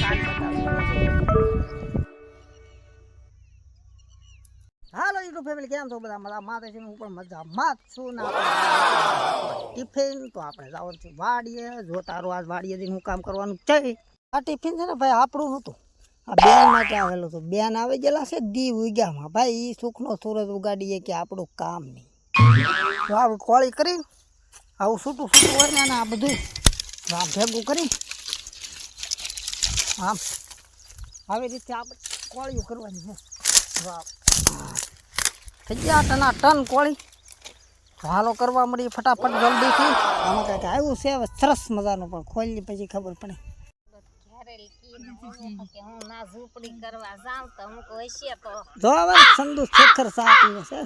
કાન બતાવું. હાલો YouTube family, કેમ છો બધા? મારા માથે છે હું પણ મજામાં જ છું ને. ટિફિન તો આપણે જવાનું છે વાડીએ. જો તારું આજ વાડીએ જઈને હું કામ કરવાનું છે. આ ટિફિન છે ને ભાઈ આપણું નહોતું, આ બેન માટે આવેલું હતું. બેન આવી ગયેલા છે દી ઉગ્યામાં. ભાઈ એ સુખનો સૂરજ ઉગાડીએ કે આપણું કામ નહીં. તો આ કોળી કરી આવું છૂટું છૂટું હોય ને આ બધું આમ ભેગું કરી આમ આવી રીતે આપણે કોળીઓ કરવાની છે. વાહ, થઈ ગયા ટના ટન કોળી. હાલો કરવા મળી ફટાફટ જલ્દીથી. આમાં કંઈક આવ્યું છે હવે સરસ મજાનું, પણ ખોલી પછી ખબર પડે. જો હવે સંદુ શેખર સા પીવે છે.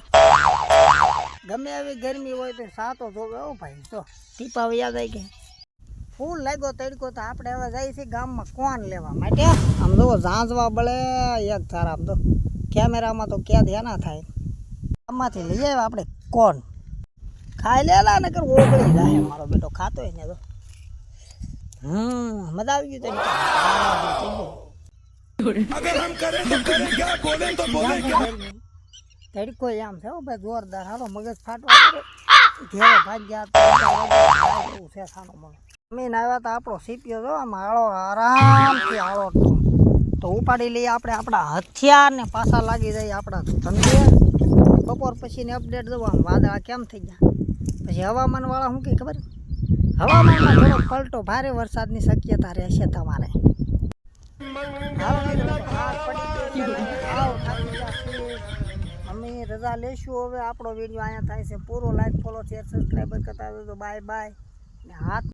ગમે એવી ગરમી હોય તો સા તો જોવે. હો ભાઈ, જો ટીપા યાદ આવી ગયા. ફૂલ લાગ્યો તડકો. તો આપણે હવે જઈએ છીએ ગામમાં કોણ લેવા માટે. આમ જો ઝાંઝવા બળે એક ધારા. આમ તો કેમેરામાં તો ક્યાં ધ્યાન ના થાય. આમાંથી લઈ આવ્યા આપણે કોણ. ખાઈ લેલા ને કર ઓગળી જાય. મારો બેટો ખાતો હોય ને તો મજા આવી ગઈ. તડકો આમ છે ભાઈ જોરદાર. હાલો મગજ ફાટવા ઘેરે ભાગ્યા છે સાનો મને. જમીન આવ્યા તો આપણો સીપ્યો જો આમ આળો આરામથી આળો તો ઉપાડી લઈએ આપણે આપણા હથિયાર ને પાછા લાગી જાય આપણા ધંધે. બપોર પછીની અપડેટ દઉં આમ વાદળા કેમ થઈ ગયા. પછી હવામાન વાળા શું કહે ખબર? હવામાનમાં થોડો પલટો ભારે વરસાદની શક્યતા રહેશે તમારે. અમે રજા લેશું હવે. આપણો વિડીયો અહીંયા થાય છે પૂરો. લાઈક ફોલો શેર સબસ્ક્રાઈબર કરતા તો બાય બાય. હાથ